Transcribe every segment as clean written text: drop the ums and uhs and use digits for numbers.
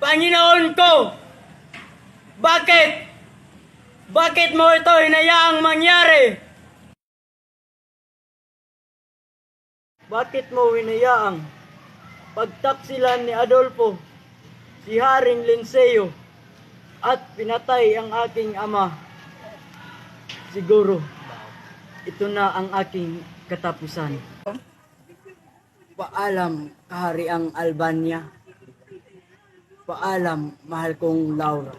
Panginoon ko, bakit? Bakit mo ito hinayaang mangyari? Bakit mo hinayaang pagtaksilan ni Adolfo, si Haring Linceo, at pinatay ang aking ama? Siguro, ito na ang aking katapusan. Paalam, Kahariang Albania. Paalam, mahal kong Laura.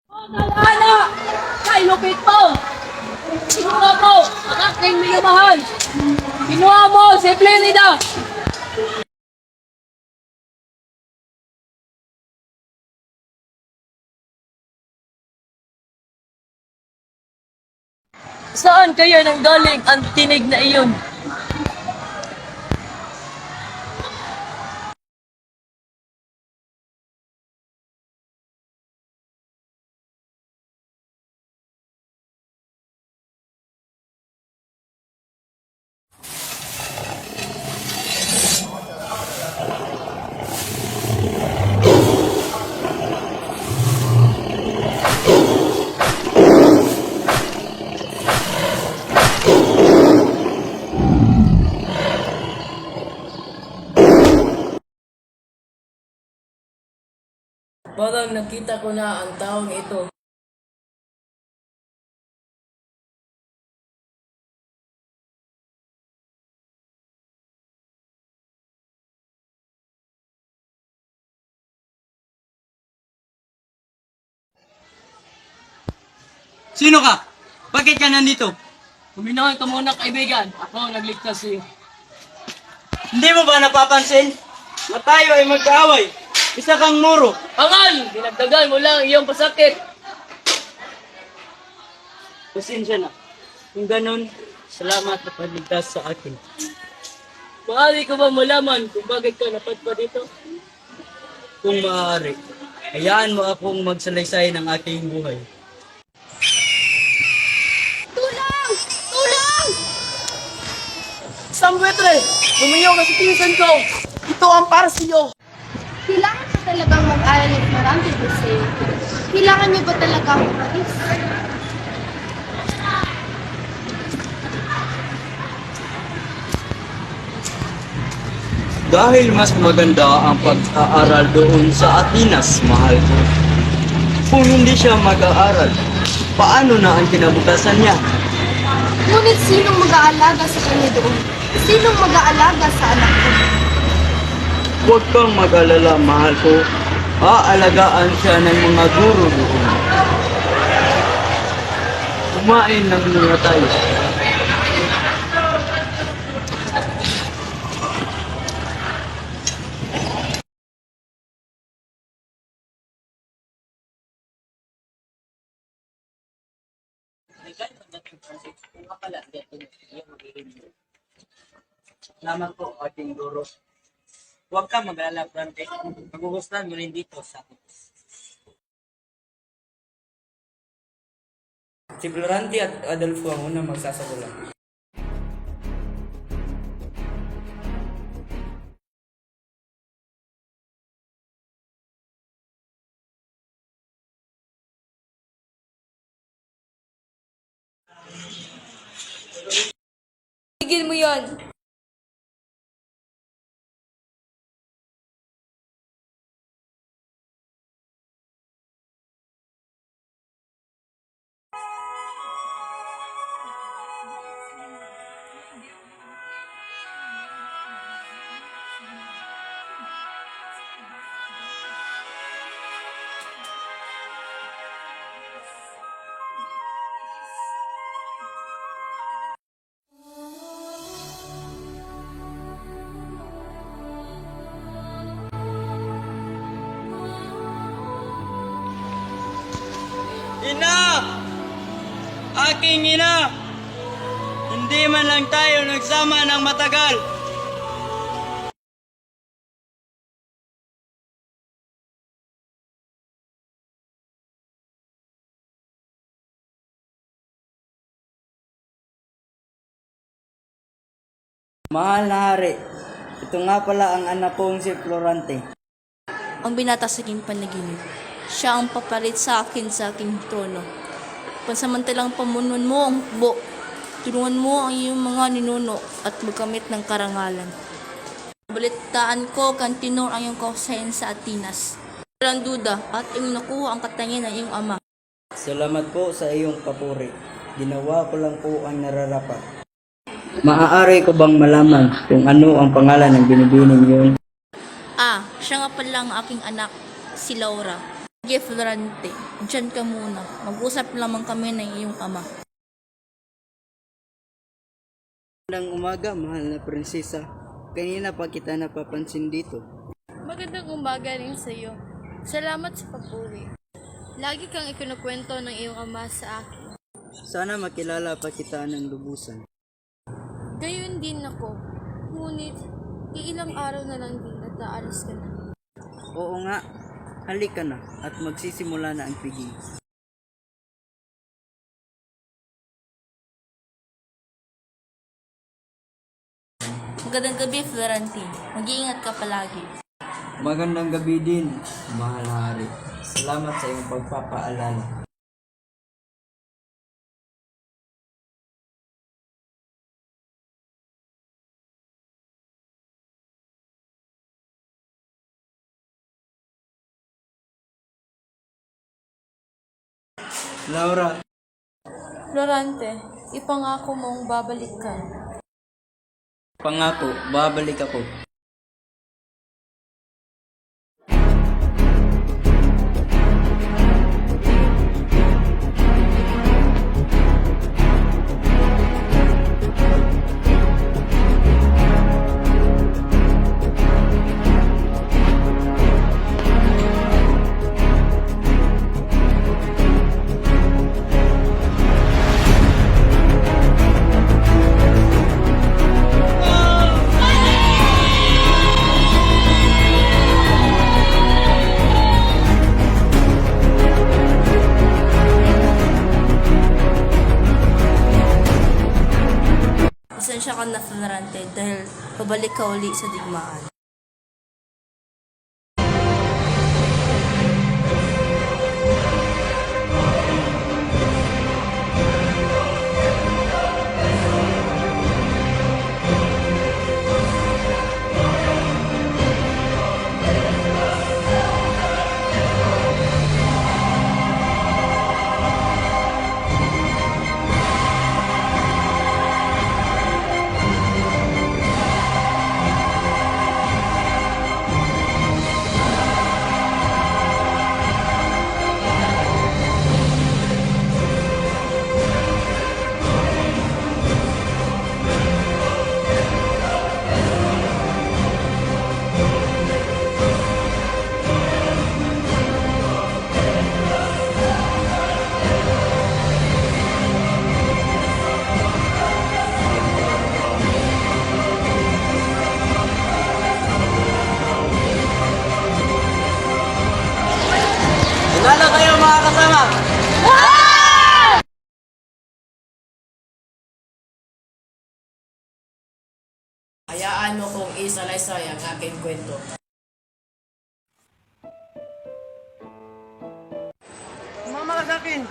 Alala! Kay lupit mo! Kinuha mo ang aking minamahal! Kinuha mo si Plenida! Saan kaya nanggaling ang tinig na iyon? Parang nakita ko na ang taong ito. Sino ka? Bakit ka nandito? Kuminahan ka muna kaibigan. Ako ang nagligtas sa iyo. Hindi mo ba napapansin? Na tayo ay magkaaway. Isa kang muro. Angal! Dinagdagan mo lang ang iyong pasakit. Pasensya na. Kung ganun, salamat na pagligtas sa akin. Maaari ko ba malaman kung bakit ka napadpa dito? Kung maaari, hayaan mo akong magsalaysay ng aking buhay. Tulang! Tulang! Samwetre! Lumayaw ka sa pinsan ko! Ito ang para sa iyo! Kailangan ba talagang mag-aral at marami, Jose? Kailangan niyo ba talagang umalis? Dahil mas maganda ang pag-aaral doon sa Atenas, mahal ko. Kung hindi siya mag-aaral, paano na ang kinabukasan niya? Ngunit sinong mag-aalaga sa kanya doon? Sinong mag-aalaga sa anak ko? Huwag kang mag-alala, mahal ko. Aalagaan siya ng mga guro doon. Kumain ng muna tayo. Salamat po, ating guro. Huwag kang mag-alala, Prante. Magugustuhan mo rin dito sa akin. Si Florante at Adolfo ang unang magsasagulan. Tigil mo yan! Ina! Aking ina! Hindi man lang tayo nagsama ng matagal. Mahal na hari, ito nga pala ang anak kong si Florante. Ang binata sa aking panaginip. Siya ang papalit sa akin sa aking trono. Pansamantalang pamunuan mo ang hukbo. Tulungan mo ang iyong mga ninuno at magkamit ng karangalan. Balitaan ko kang tinor ang iyong kausayan sa Atinas. Walang duda at iyong nakuha ang katangian ng iyong ama. Salamat po sa iyong papuri. Ginawa ko lang po ang nararapat. Maaari ko bang malaman kung ano ang pangalan ng binibining yun? Siya nga pala ang aking anak, si Laura. Sige, Florante, dyan ka muna. Mag-usap lamang kami ng iyong ama. Magandang umaga, mahal na prinsesa. Kanina pa kita napapansin dito. Magandang umaga rin sa iyo. Salamat sa papuri. Lagi kang ikinukwento ng iyong ama sa akin. Sana makilala pa kita ng lubusan. Gayon din ako. Ngunit, iilang araw na lang din at aalis ka na. Oo nga, halika na at magsisimula na ang piging. Magandang gabi, Florante. Mag-iingat ka palagi. Magandang gabi din, mahal na hari. Salamat sa iyong pagpapaalala. Laura, Florante, ipangako mong babalik ka. pangako, babalik ako. Pasensya ka na, Florante, dahil pabalik ka uli sa digmaan. Lalo kayo mga kasama! Hayaan mo kong isalaysay ang aking kwento. Sumama ka sa akin!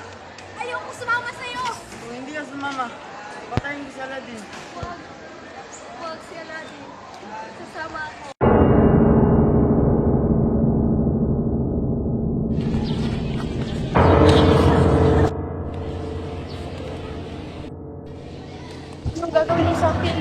Ayoko sumama sa'yo! Kung hindi ka sumama, patayin ko si Aladdin. Huwag si Aladdin. Sasama ako. Anong gagawin niya sa akin?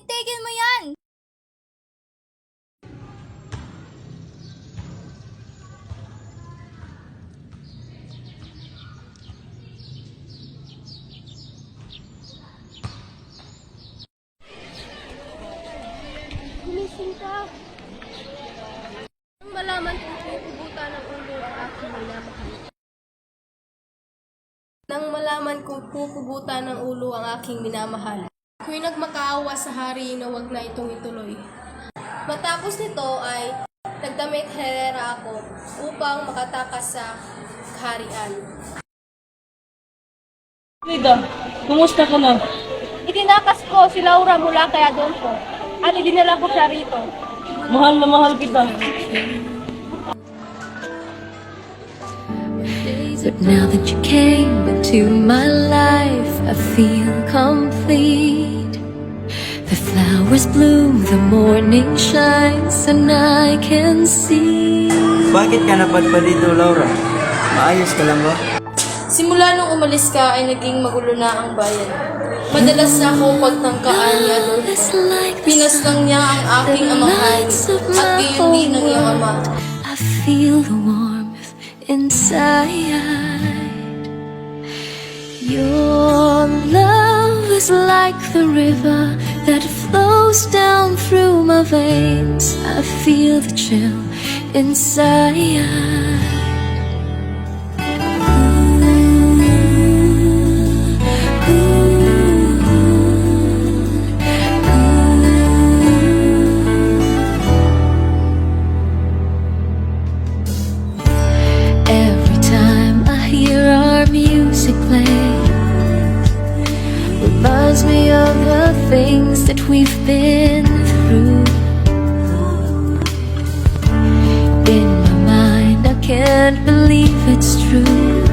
Tigil mo yan! nalaman kong pupugutan ng ulo ang aking minamahal. Ako'y nagmakaawa sa hari na wag na itong ituloy. Matapos nito ay nagdamit herera ako upang makatakas sa kaharian. Frida, kumusta ka na? Itinakas ko si Laura mula kay Adolfo at idinala ko siya rito. Mahal na mahal kita. But now that you came into my life, I feel complete. The flowers bloom, the morning shines, and I can see. Bakit ka napadpad dito, Laura? Maayos ka lang ba? Simula nung umalis ka ay naging magulo na ang bayan. Madalas na ako pagtangkaan ni Adolfo. Pinaslang niya ang aking amahan at gayon din ng iyong ama. I feel the warmth inside. Your love is like the river that flows down through my veins. I feel the chill inside. Every time I hear our music play, reminds me of the things that we've been through. In my mind, I can't believe it's true,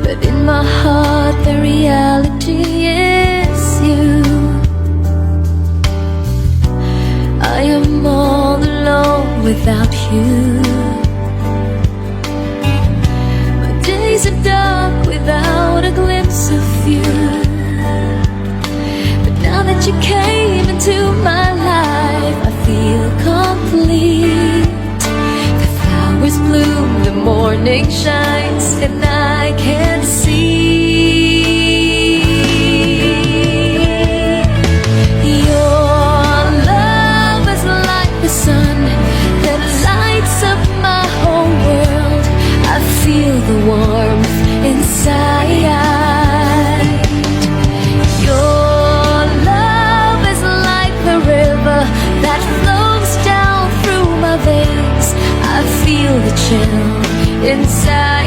but in my heart, the reality is you. I am all alone without you. My days are dark without a glimpse of you. But now that you came into my life, I feel complete. The flowers bloom, the morning shines, and I can see. Your love is like the sun that lights up my whole world. I feel the warmth inside. Your love is like the river that flows down through my veins. I feel the chill inside.